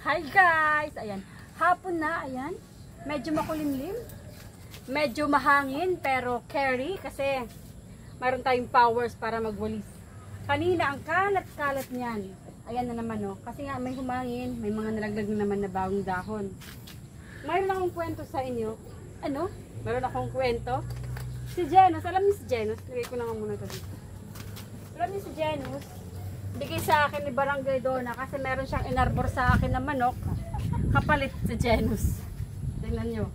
Hi guys! Ayan, hapon na, ayan. Medyo makulimlim. Medyo mahangin, pero carry kasi mayroon tayong powers para magwalis. Kanina, ang kalat-kalat niyan. Ayan na naman, oh. Kasi nga may humangin, may mga nalaglag na naman na bagong dahon. Mayroon akong kwento sa inyo. Ano? Mayroon akong kwento. Si Janus, alam niyo si Janus? Lagay ko na nga muna ito dito. Alam niyo si Janus? Bigay sa akin ni Barangay Donna kasi meron siyang inarbor sa akin na manok. Kapalit si Janus. Tingnan nyo.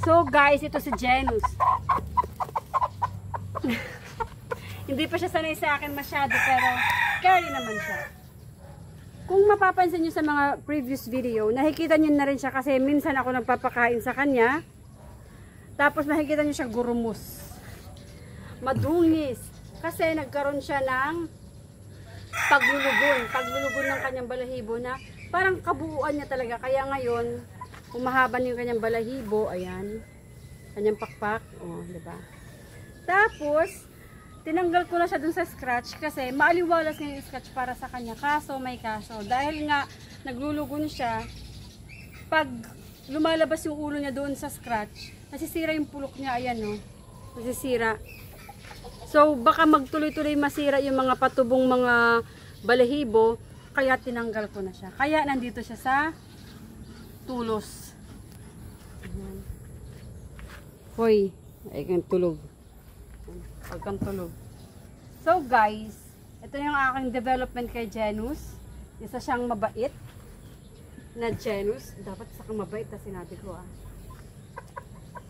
So guys, ito si Janus. Hindi pa siya sanay sa akin masyado pero carry naman siya. Kung mapapansin nyo sa mga previous video, nakikita nyo na rin siya kasi minsan ako nagpapakain sa kanya. Tapos makikita nyo siya gurumus. Madungis. Kasi nagkaroon siya ng paglulugon ng kanyang balahibo na parang kabuuan niya talaga. Kaya ngayon, humahaba yung kanyang balahibo. Ayan. Kanyang pakpak. O, diba? Tapos, tinanggal ko na siya dun sa scratch kasi maaliwalas nga yung scratch para sa kanya. Kaso, may kaso. Dahil nga, naglulugon siya, pag lumalabas yung ulo niya doon sa scratch, nasisira yung pulok niya. Ayan, no? Nasisira. So, baka magtuloy-tuloy masira yung mga patubong mga balahibo, kaya tinanggal ko na siya. Kaya nandito siya sa tulos. Hoy, ay kang tulog. Huwag kang tulog. So guys, ito yung aking development kay Janus. Isa siyang mabait na Janus. Dapat sa kang mabait na sinabi ko ah.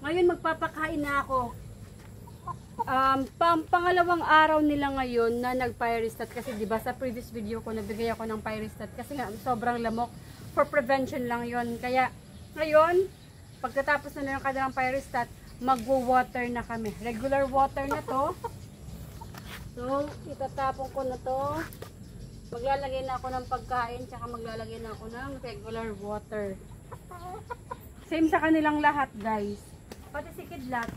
Ngayon magpapakain na ako. Pangalawang araw nila ngayon na nag-pyristat kasi diba sa previous video ko nabigay ako ng pyristat kasi nga sobrang lamok, for prevention lang yon. Kaya ngayon pagkatapos na ng kanilang pyristat magwo-water na kami, regular water na to. So itatapon ko na to, maglalagay na ako ng pagkain tsaka maglalagay na ako ng regular water, same sa kanilang lahat guys, pati si Kidlat.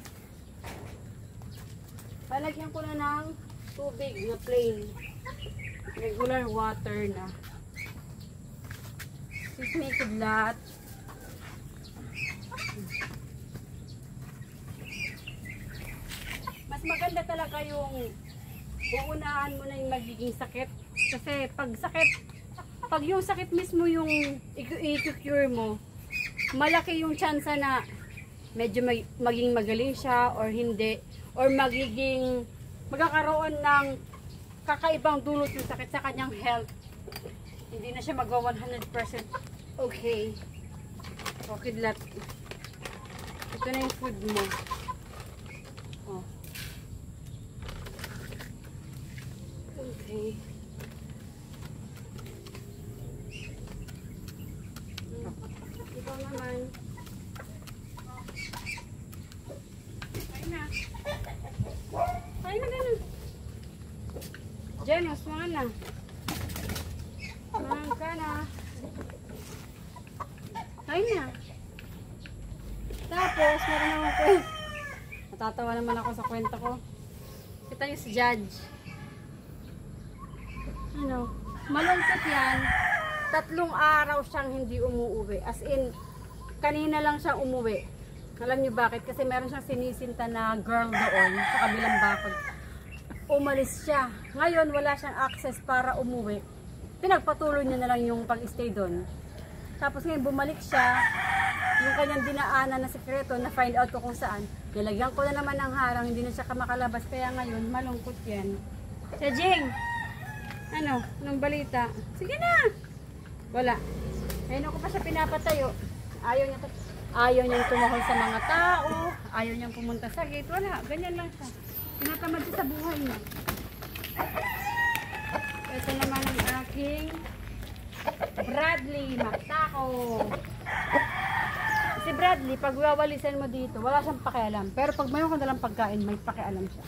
Palagyan ko na ng tubig na plain. Regular water na. Excuse me, Kidlat. Mas maganda talaga yung uunahan mo na yung magiging sakit. Kasi pag yung sakit mismo yung i-cure mo, malaki yung chance na medyo maging magaling siya or hindi. Or magkakaroon ng kakaibang dulot yung sakit sa kanyang health. Hindi na siya magwa 100% okay. Okay, Kidlat. Ito na yung food mo. Oh. Okay. Ikaw naman. Ay na ganun. Janus, mga na. Mga ka na. Ay na. Tapos, meron naman kwento. Natatawa naman ako sa kwento ko. Kita niyo si Judge. Ano? Malungkot yan. 3 araw siyang hindi umuwi. As in, kanina lang siyang umuwi. Alam niyo bakit? Kasi meron siyang sinisinta na girl doon sa kabilang bakod. Umalis siya. Ngayon, wala siyang access para umuwi. Pinagpatuloy niya na lang yung pag-stay doon. Tapos ngayon, bumalik siya. Yung kanyang dinaanan na sekreto, na find out ko kung saan. Nilagyan ko na naman ng harang, hindi na siya makalabas. Kaya ngayon, malungkot yan. Siya, Jing! Ano? Anong balita? Sige na! Wala. Ngayon ako pa siya pinapatayo. Ayaw niyang tumahol sa mga tao, ayaw niyang pumunta sa gate, wala, ganyan lang siya. Tinatamad siya sa buhay niya. Ito naman ang aking Bradley Mactaco. Si Bradley, pag wawalisan mo dito, wala siyang pakialam. Pero pag mayroon ka nalang pagkain, may pakialam siya.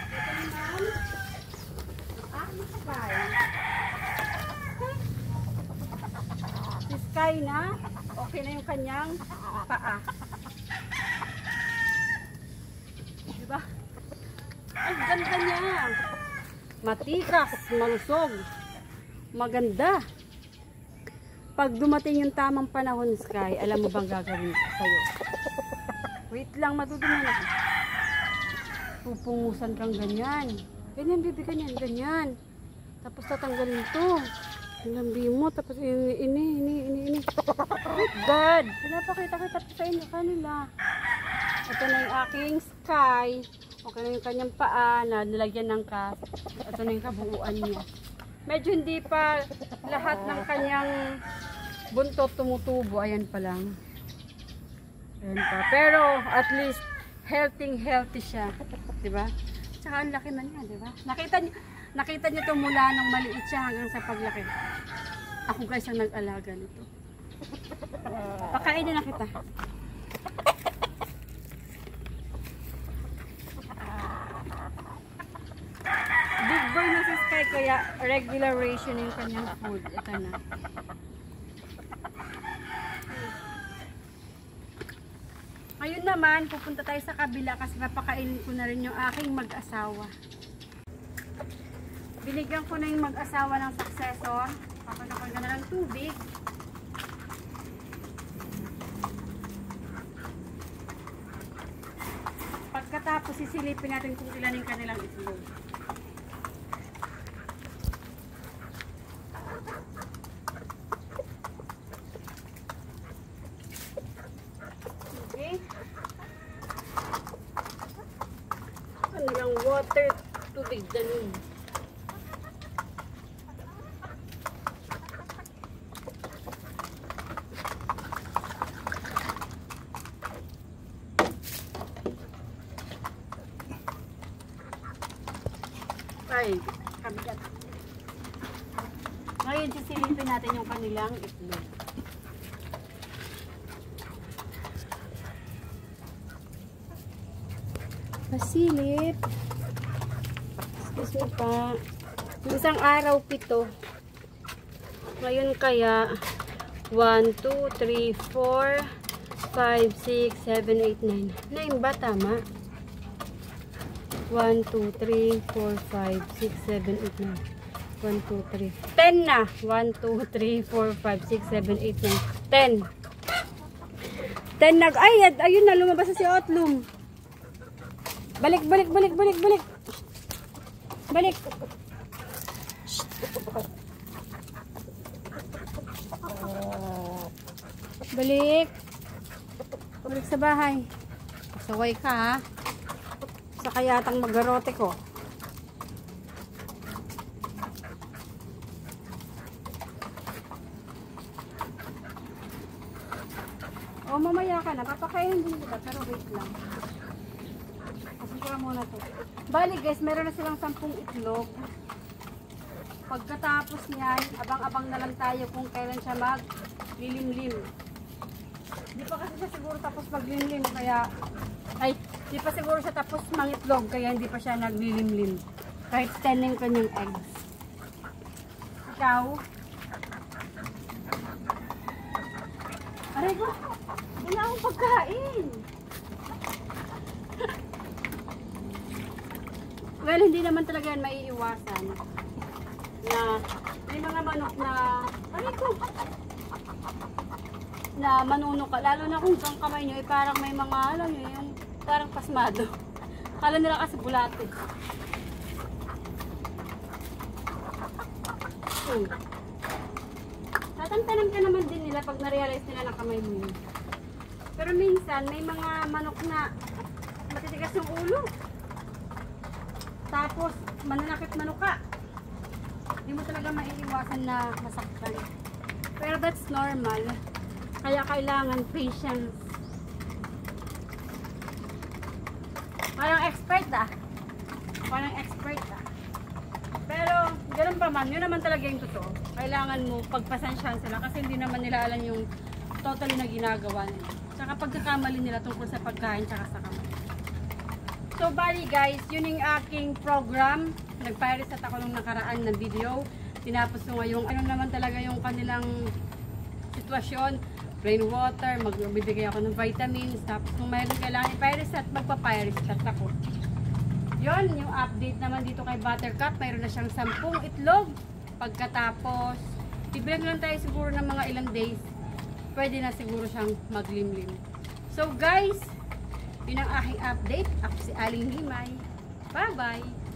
Ito naman, Sky na, okay na yung kanyang paa. Diba? Ang ganda niya. Matikas, malusog, maganda. Pag dumating yung tamang panahon, Sky, alam mo bang gagawin ko sa'yo? Wait lang, matutunan ako. Pupungusan kang ganyan. Ganyan, baby, ganyan, ganyan. Tapos tatanggalin to. Lambi mo, tapos ini. Oh God! Pinapakita kita sa inyo kanila. Ito na yung aking Sky. Okay na yung kanyang paa na nilagyan ng cast. Ito na yung kabuuan niya. Medyo hindi pa lahat ng kanyang buntot tumutubo. Ayan pa lang. Ayan pa. Pero at least healthy siya. Diba? Tsaka ang laki na niya, diba? Nakita niyo ito mula nung maliit siya hanggang sa paglaki. Ako guys ang nag-alaga nito. Pakainin na kita. Big boy na si Sky kaya regular ration yung kanyang food. Ito na. Ngayon naman, pupunta tayo sa kabila kasi papakainin ko na rin yung aking mag-asawa. Binigyan ko na yung mag-asawa ng successor. Papanakan ka na ng tubig. Pagkatapos, sisilipin natin kung ilan yung kanilang itlog. Okay. Kanilang water, tubig, danin. Ay, kabigat. Ngayon, sisilipin natin yung kanilang itlog. Pasilip. Excuse me pa. Isang araw 7. Ngayon kaya 1, 2, 3, 4, 5, 6, 7, 8, 9. 9 ba? Tama? 1, 2, 3, 4, 5, 6, 7, 8, 9. 1, 2, 3. 10 na. 1, 2, 3, 4, 5, 6, 7, 8, 9. 10. 10 na. Ay, ayun na. Lumabas na si Otlum. Balik. Balik. Balik sa bahay. Pasaway ka ha. Sa kayatang magarote ko. O mamaya ka na. Papakainin din kita. Pero wait lang. Pasensya muna to. Bali guys, meron na silang 10 itlog. Pagkatapos niyan, abang-abang na lang tayo kung kailan siya maglilimlim. Di pa kasi siya siguro tapos maglilimlim. Kaya, di pa siguro siya tapos mangitlog. Kaya hindi pa siya naglilimlim. Kahit 10 yung kanyang eggs. Ikaw? Aray ko! Wala akong pagkain! Well, hindi naman talaga yan maiiwasan na may mga manok na aray ko! Na manunuka. Lalo na kung ang kamay nyo parang may mga, alam nyo, yung parang pasmado. Kala nila kasi bulate. Tatantanan ka naman din nila pag na-realize nila na kamay mo yun. Pero minsan, may mga manok na matitigas yung ulo. Tapos, mananakit manuka. Hindi mo talaga maiiwasan na masaktan. Pero that's normal. Kaya kailangan patience. Parang expert ah. Pero, ganun pa man. Yun naman talaga yung totoo. Kailangan mo pagpasensyahan sila kasi hindi naman nila alam yung totally na ginagawa nila. Tsaka pagkakamali nila tungkol sa pagkain tsaka sa kamay. So, bali guys, yun yung aking program. Nag-reset ako nung nakaraan na video. Tinapos ko ngayong ano naman talaga yung kanilang sitwasyon. Plain water, magbibigay ako ng vitamins. Tapos kung mayroon kailangan i-reset, magpa-reset ako. Yon, yung update naman dito kay Buttercup, mayroon na siyang 10 itlog. Pagkatapos, ibilang lang tayo siguro ng mga ilang days, pwede na siguro siyang maglimlim. So guys, yun ang aking update. Ako si Aling Himay. Bye-bye!